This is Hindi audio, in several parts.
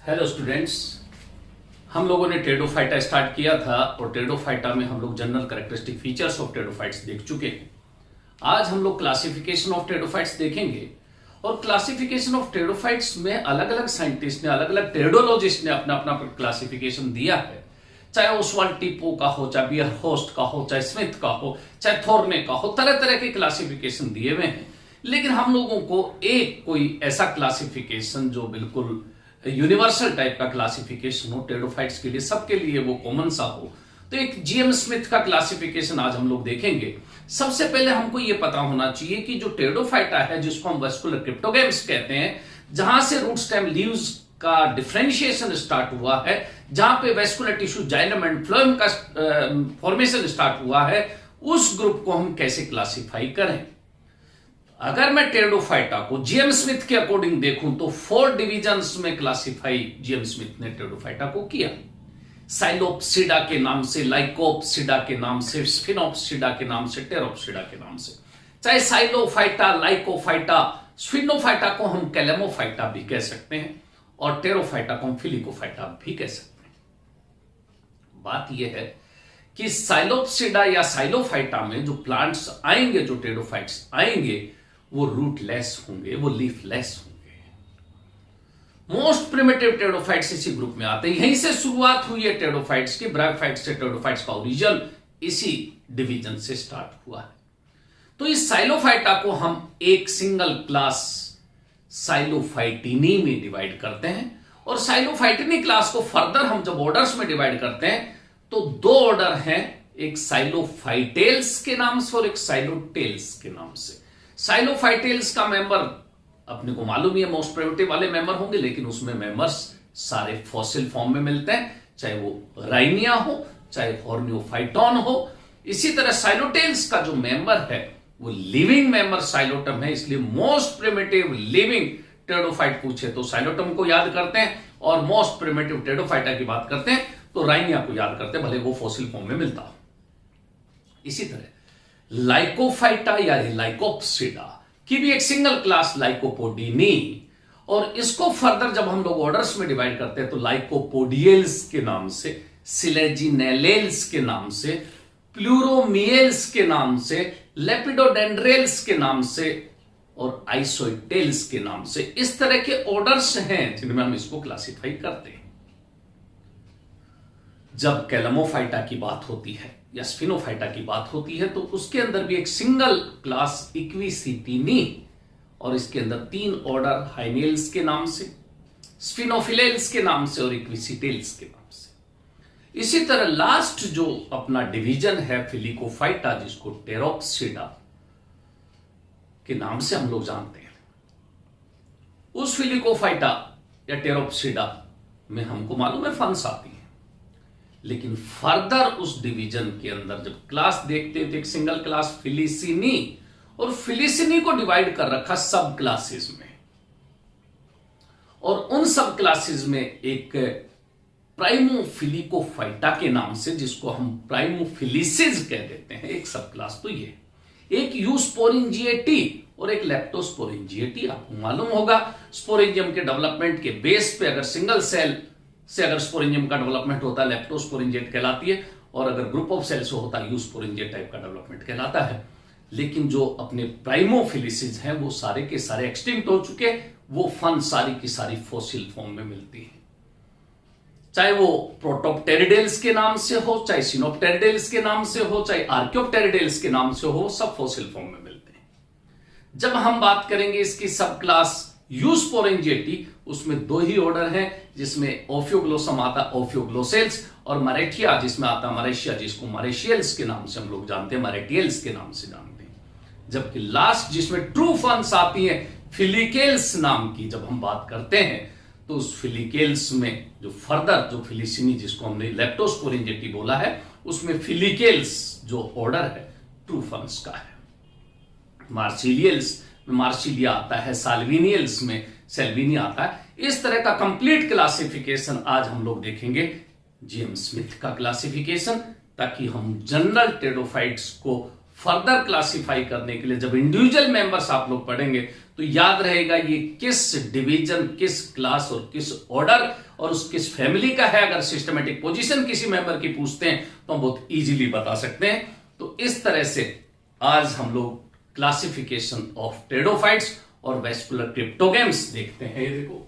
हेलो स्टूडेंट्स, हम लोगों ने टेरिडोफाइटा स्टार्ट किया था और टेरिडोफाइटा में हम लोग general characteristic features of pteridophytes देख चुके हैं। आज हम लोग क्लासिफिकेशन ऑफ टेरिडोफाइट्स देखेंगे और क्लासिफिकेशन ऑफ टेरिडोफाइट्स में अलग अलग साइंटिस्ट ने, अलग अलग टेरिडोलॉजिस्ट ने अपना अपना क्लासिफिकेशन दिया है। चाहे ओसवाल्ड टिपो का हो, चाहे बियरहोस्ट का हो, चाहे स्मिथ का हो, चाहे थॉर्ने का हो, तरह तरह के क्लासिफिकेशन दिए हुए हैं। लेकिन हम लोगों को एक कोई ऐसा क्लासिफिकेशन जो बिल्कुल यूनिवर्सल टाइप का क्लासिफिकेशन हो टेरिडोफाइट्स के लिए, सबके लिए वो कॉमन सा हो, तो एक जीएम स्मिथ का क्लासिफिकेशन आज हम लोग देखेंगे। सबसे पहले हमको ये पता होना चाहिए कि जो टेरिडोफाइटा है, जिसको हम वेस्कुलर क्रिप्टोगेम्स कहते हैं, जहां से रूट स्टेम लीव्स का डिफरेंशिएशन स्टार्ट हुआ है, जहां पे vascular tissue xylem and phloem का फॉर्मेशन स्टार्ट हुआ है, उस ग्रुप को हम कैसे क्लासिफाई करें। अगर मैं टेरिडोफाइटा को जीएम स्मिथ के अकॉर्डिंग देखूं तो 4 डिविजन्स में क्लासिफाई जीएम स्मिथ ने टेरिडोफाइटा को किया। साइलोप्सिडा के नाम से, लाइकोप्सिडा के नाम से, स्फिनोप्सिडा के नाम से, टेरोप्सिडा के नाम से। चाहे साइलोफाइटा, लाइकोफाइटा, स्फिनोफाइटा को हम कैलेमोफाइटा भी कह सकते हैं और टेरोफाइटा को हम फिलिकोफाइटा भी कह सकते हैं। बात यह है कि साइलोप्सिडा या साइलोफाइटा में जो प्लांट्स आएंगे, जो टेरिडोफाइट्स आएंगे, वो रूटलेस होंगे, वो लीफलेस होंगे। मोस्ट प्रिमिटिव टेरिडोफाइट्स इसी ग्रुप में आते हैं। यहीं से शुरुआत हुई है टेरिडोफाइट्स की। ब्रायोफाइट्स से टेरिडोफाइट्स का ओरिजिन इसी डिवीजन से स्टार्ट हुआ है। तो इस साइलोफाइटा को हम एक सिंगल क्लास साइलोफाइटिनी में डिवाइड करते हैं और साइलोफाइटिनी क्लास को फर्दर हम जब ऑर्डर्स में डिवाइड करते हैं तो 2 ऑर्डर हैं, एक साइलोफाइटेल्स के नाम से और एक साइलोटेल्स के नाम से। साइलोफाइटेल्स का मेंबर अपने को मालूम ही है, मोस्ट प्रिमिटिव वाले मेंबर होंगे, लेकिन उसमें मेंबर्स सारे फॉसिल फॉर्म में मिलते हैं, चाहे वो राइनिया हो, चाहे हॉर्नियोफाइटॉन हो। इसी तरह साइलोटेल्स का जो मेंबर है वो लिविंग मेंबर साइलोटम है, इसलिए मोस्ट प्रिमिटिव लिविंग टेरिडोफाइट पूछे तो साइलोटम को याद करते हैं और मोस्ट प्रिमिटिव टेरिडोफाइटा की बात करते हैं तो राइनिया को याद करते हैं, भले वो फॉसिल फॉर्म में मिलता हो। इसी तरह लाइकोफाइटा या लाइकोप्सिडा की भी एक सिंगल क्लास लाइकोपोडीनी, और इसको फर्दर जब हम लोग ऑर्डर्स में डिवाइड करते हैं तो लाइकोपोडियल्स के नाम से, सिलेजिनेलेल्स के नाम से, प्लूरोमियल्स के नाम से, लेपिडोडेंड्रेल्स के नाम से और आइसोइटेल्स के नाम से। इस तरह के ऑर्डर्स हैं जिनमें हम इसको क्लासिफाई करते हैं। जब कैलेमोफाइटा की बात होती है या स्फिनोफाइटा की बात होती है तो उसके अंदर भी एक सिंगल क्लास इक्विसिटिनी और इसके अंदर 3 ऑर्डर हाइनेल्स के नाम से, स्फिनोफिलेल्स के नाम से और इक्विसिटेल्स के नाम से। इसी तरह लास्ट जो अपना डिवीजन है फिलिकोफाइटा, जिसको टेरोप्सिडा के नाम से हम लोग जानते हैं, उस फिलिकोफाइटा या टेरोप्सिडा में हमको मालूम है फंस आती है, लेकिन फर्दर उस डिवीजन के अंदर जब क्लास देखते हैं तो एक सिंगल क्लास फिलिसिनी, और फिलिसिनी को डिवाइड कर रखा सब क्लासेस में, और उन सब क्लासेस में एक प्राइमोफिलिकोफाइटा के नाम से, जिसको हम प्राइमोफिलिसिस कह देते हैं, एक सब क्लास तो ये, एक यूस्पोरिंजिएटी और एक लेप्टोस्पोरिंजिएटी। आपको मालूम होगा स्पोरेंजियम के डेवलपमेंट के बेस पे अगर सिंगल सेल से अगर स्पोरेंजियम का डेवलपमेंट होता है लेप्टोस्पोरिंजिएट कहलाती है, और अगर ग्रुप ऑफ सेल से होता है यूस्पोरिंजिएट टाइप का डेवलपमेंट कहलाता है। लेकिन जो अपने प्राइमोफिलिसिस हैं वो सारे के सारे एक्सटिंक्ट हो चुके, वो फन सारी की सारी फॉसिल फॉर्म में मिलती है, चाहे वो प्रोटोप्टेरिडेल्स के नाम से हो, चाहे सिनोप्टेरिडेल्स के नाम से हो, चाहे आर्कियोप्टेरिडेल्स के नाम से हो, सब फॉसिल फॉर्म में मिलते हैं। जब हम बात करेंगे इसकी सब क्लास यूस्पोरेंजिएटी, उसमें 2 ही ऑर्डर हैं, जिसमें ओफियोग्लोसम आता है, ओफियोग्लोसेल्स, और मरेटिया जिसमें आता है मरेशिया, जिसको मरेशियल्स के नाम से हम लोग जानते हैं, मरेटियल्स के नाम से जानते हैं। जबकि लास्ट जिसमें ट्रू फंस आती है फिलिकेल्स नाम की, जब हम बात करते हैं तो उस फिलिकेल्स में जो फर्दर जो फिलिसिनी, जिसको हमने लेप्टोस्पोरिंजिएटी बोला है, उसमें फिलिकेल्स जो ऑर्डर है ट्रू फंस का है। मार्सिलियल्स में मार्सिलिया आता है, साल्विनियल्स में सेल्विनिया आता है। इस तरह का कंप्लीट क्लासिफिकेशन आज हम लोग देखेंगे, जीएम स्मिथ का क्लासिफिकेशन, ताकि हम जनरल टेरिडोफाइट्स को फर्दर क्लासिफाई करने के लिए जब इंडिविजुअल मेंबर्स आप लोग पढ़ेंगे तो याद रहेगा ये किस डिवीजन, किस क्लास और किस ऑर्डर और उस किस फैमिली का है। अगर सिस्टमेटिक पोजीशन किसी मेंबर की पूछते हैं तो हम बहुत इजीली बता सकते हैं। तो इस तरह से आज हम लोग क्लासिफिकेशन ऑफ टेरिडोफाइट्स और वेस्कुलर क्रिप्टोगेम्स देखते हैं। ये देखो,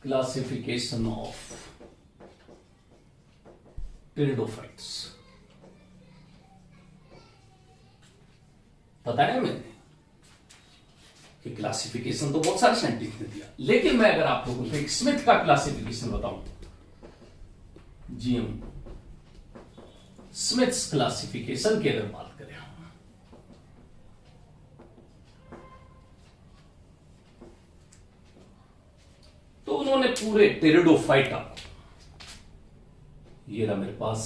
क्लासिफिकेशन ऑफ टेरिडोफाइट्स। बताया मैंने कि क्लासिफिकेशन तो बहुत सारे साइंटिस्ट ने दिया, लेकिन मैं अगर आप लोगों को एक स्मिथ का क्लासिफिकेशन बताऊं, जीएम स्मिथ्स क्लासिफिकेशन की अगर बात करें, तो उन्होंने पूरे टेरिडोफाइटा, ये रहा मेरे पास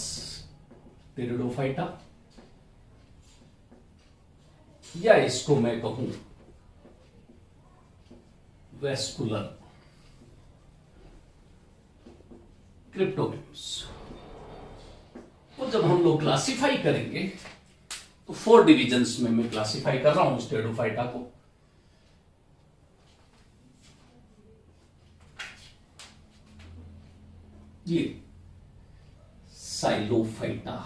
टेरिडोफाइटा, या इसको मैं कहूं वेस्कुलर क्रिप्टोगेम्स, तो जब हम लोग क्लासिफाई करेंगे तो 4 डिविजन्स में मैं क्लासिफाई कर रहा हूं इस टेरिडोफाइटा को। ये साइलोफाइटा,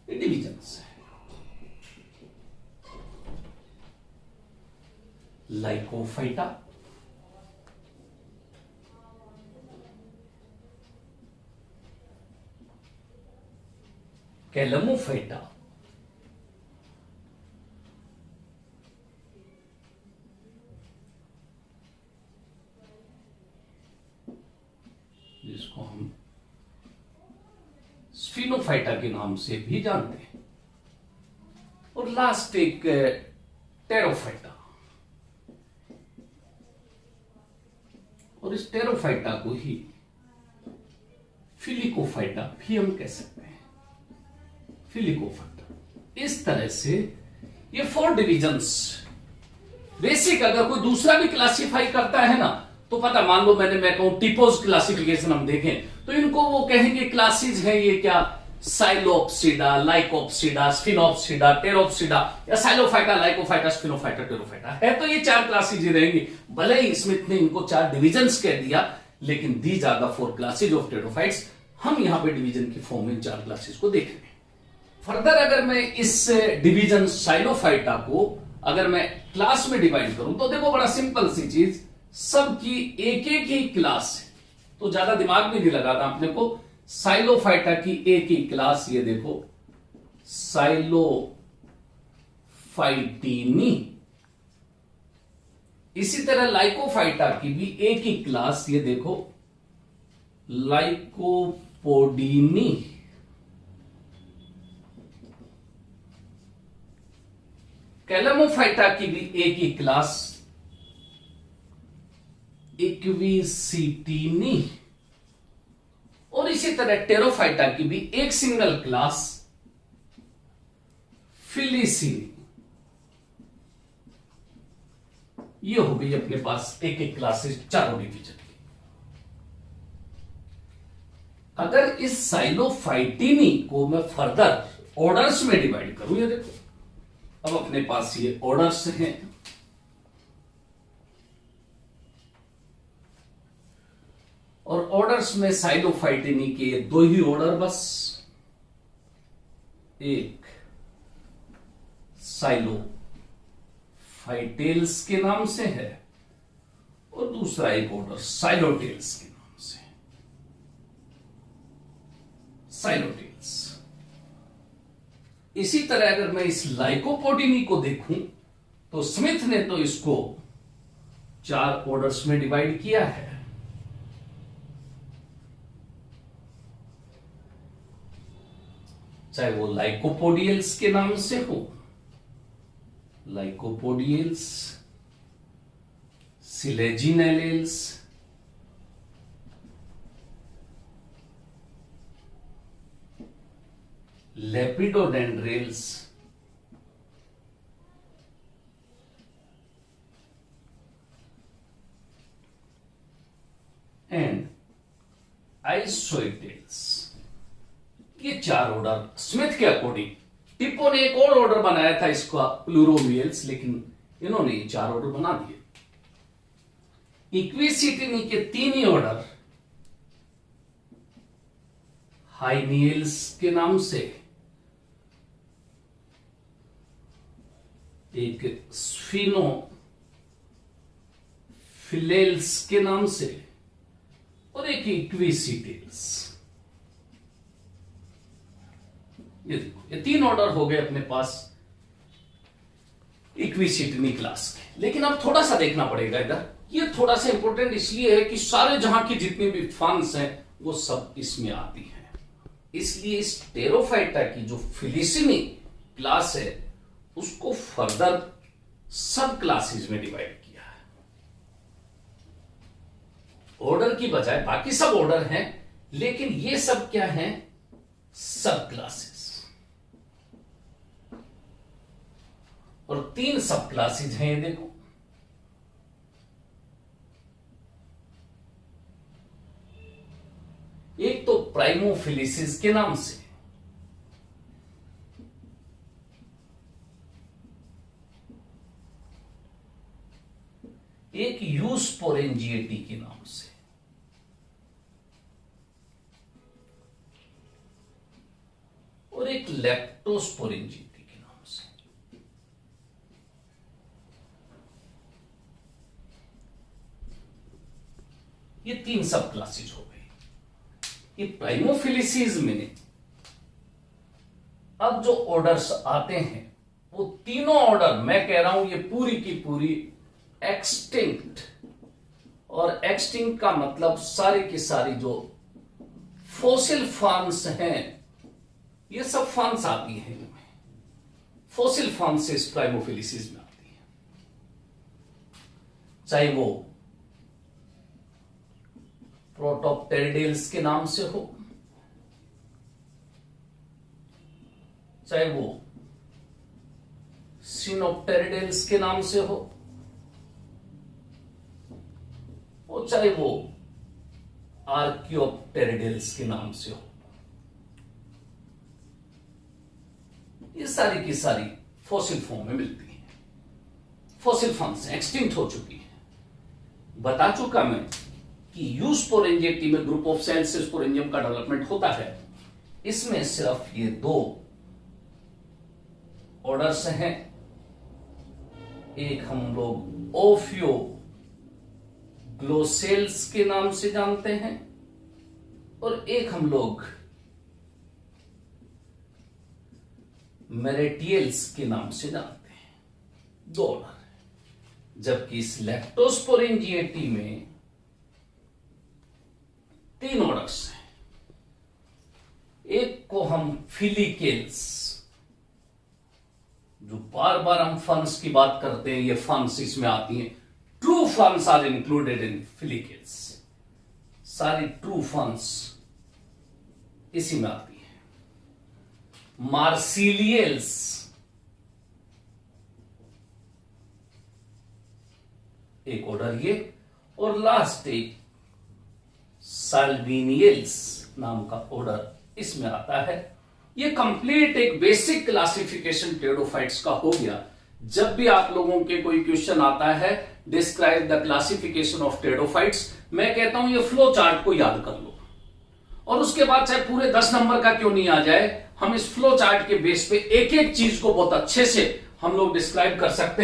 ये डिविजन्स है। लाइकोफाइटा, कैलमोफाइटा, जिसको हम स्फिनोफाइटा के नाम से भी जानते हैं, और लास्ट एक टेरोफाइटा। और इस टेरोफाइटा को ही फिलिकोफाइटा भी हम कह सकते हैं, फिलिकोफाइटा। इस तरह से ये 4 डिविजन्स बेसिक। अगर कोई दूसरा भी क्लासिफाई करता है ना, तो पता, मान लो मैं कहूं टिपोज क्लासिफिकेशन हम देखें तो इनको वो कहेंगे क्लासेज है ये क्या, साइलोप्सिडा, लाइकोप्सिडा, स्फिनोप्सिडा, टेरोप्सिडा, या साइलोफाइटा, लाइकोफाइटा, स्फिनोफाइटा, टेरोफाइटा है। तो ये 4 क्लासेज ही रहेंगी। भले ही स्मिथ ने इनको 4 डिविजन्स कह दिया, लेकिन these are the 4 classes of pteridophytes. हम यहां पे डिवीजन की फॉर्म में 4 क्लासेज को देखेंगे। फर्दर अगर मैं इस डिवीजन साइलोफाइटा को अगर मैं क्लास में डिवाइड करूं, तो देखो बड़ा सिंपल सी चीज, सबकी एक एक ही क्लास है, तो ज्यादा दिमाग भी नहीं लगाना अपने को। साइलोफाइटा की एक ही क्लास, ये देखो साइलोफाइटीनी। इसी तरह लाइकोफाइटा की भी एक ही क्लास, ये देखो लाइकोपोडीनी। कैलमोफाइटा की भी एक ही क्लास, इक्विसिटीनी। और इसी तरह टेरोफाइटा की भी एक सिंगल क्लास, फिलिसीनी। ये हो गई अपने पास एक एक क्लासेस चारों डिवीजन की। अगर इस साइलोफाइटीनी को मैं फर्दर ऑर्डर्स में डिवाइड करूं, ये देखो अब अपने पास ये ऑर्डर्स हैं। और ऑर्डर्स में साइलोफाइटीनी के 2 ही ऑर्डर बस, एक साइलोफाइटेल्स के नाम से है और दूसरा एक ऑर्डर साइलोटेल्स के नाम से, साइलोटेल्स। इसी तरह अगर मैं इस लाइकोपोडीनी को देखूं, तो स्मिथ ने तो इसको 4 ऑर्डर्स में डिवाइड किया है। चाहे वो लाइकोपोडियल्स के नाम से हो, लाइकोपोडियल्स, सिलेजिनेलेल्स, लेपिडोडेंड्रेल्स, सोइटेल्स। ये 4 ऑर्डर स्मिथ के अकॉर्डिंग। टिप्पो ने एक और ऑर्डर बनाया था इसका प्लूरोमियल्स, लेकिन इन्होंने ये 4 ऑर्डर बना दिए। इक्विसिटिनी के 3 ही ऑर्डर हाइनियल्स के नाम से, एक स्फिनोफिलेल्स के नाम से और एक इक्विसिटिल्स। ये देखो, ये 3 ऑर्डर हो गए अपने पास इक्विसिटिनी क्लास के। लेकिन अब थोड़ा सा देखना पड़ेगा इधर। ये थोड़ा सा इंपॉर्टेंट इसलिए है कि सारे जहां की जितनी भी फंस हैं वो सब इसमें आती हैं। इसलिए इस टेरोफाइटा की जो फिलिसिनी क्लास है उसको फर्दर सब क्लासेस में डिवाइड किया है। ऑर्डर की बजाय बाकी सब ऑर्डर हैं, लेकिन ये सब क्या हैं? सब क्लासेस। और 3 सब क्लासेस हैं, ये देखो। एक तो प्राइमोफिलिसिस के नाम से, एक यूस्पोरेंजिएटी के नाम से, और एक लेप्टोस्पोरेंजिएटी के नाम से। ये 3 सब क्लासेज हो गई। ये प्राइमोफिलिसिस में अब जो ऑर्डर्स आते हैं वो तीनों ऑर्डर, मैं कह रहा हूं ये पूरी की पूरी एक्सटिंक्ट। और एक्सटिंक्ट का मतलब सारी की सारी जो फॉसिल फॉर्म्स हैं, ये सब फॉर्म्स आती हैं इनमें। फॉसिल फॉर्म्स से इस प्राइमोफिलिसिस में आती है, चाहे वो प्रोटोप्टेरिडेल्स के नाम से हो, चाहे वो सिनोप्टेरिडेल्स के नाम से हो, और चाहे वो आर्कियोप्टेरिडेल्स के नाम से हो। ये सारी की सारी फॉसिल फॉर्म में मिलती है। फॉसिल फॉर्म से एक्सटिंक्ट हो चुकी है। बता चुका मैं कि यूस्पोरेंजिएटी में ग्रुप ऑफ सेल्स से स्पोरेंजियम का डेवलपमेंट होता है। इसमें सिर्फ ये 2 ऑर्डर्स हैं। एक हम लोग ओफियो ग्लोसेल्स के नाम से जानते हैं, और एक हम लोग मेरेटियल्स के नाम से जानते हैं। 2 ऑर्डर। जबकि इस लेप्टोस्पोरेंजिएटी में 3 ऑर्डर्स हैं। एक को हम फिलिकेल्स, जो बार बार हम फंस की बात करते हैं, ये फंस इसमें आती हैं। ट्रू फंस आर इंक्लूडेड इन फिलिकेल्स। सारी ट्रू फंस इसी में आती है। मार्सिलियल्स, एक ऑर्डर ये, और लास्ट एक साल्विनियल्स नाम का ऑर्डर इसमें आता है। ये कंप्लीट एक बेसिक क्लासिफिकेशन टेरोडोफाइट्स का हो गया। जब भी आप लोगों के कोई क्वेश्चन आता है डिस्क्राइब द क्लासिफिकेशन ऑफ टेरोडोफाइट्स, मैं कहता हूं ये फ्लो चार्ट को याद कर लो, और उसके बाद चाहे पूरे 10 नंबर का क्यों नहीं आ जाए, हम इस फ्लो चार्ट के बेस पे एक एक चीज को बहुत अच्छे से हम लोग डिस्क्राइब कर सकते हैं।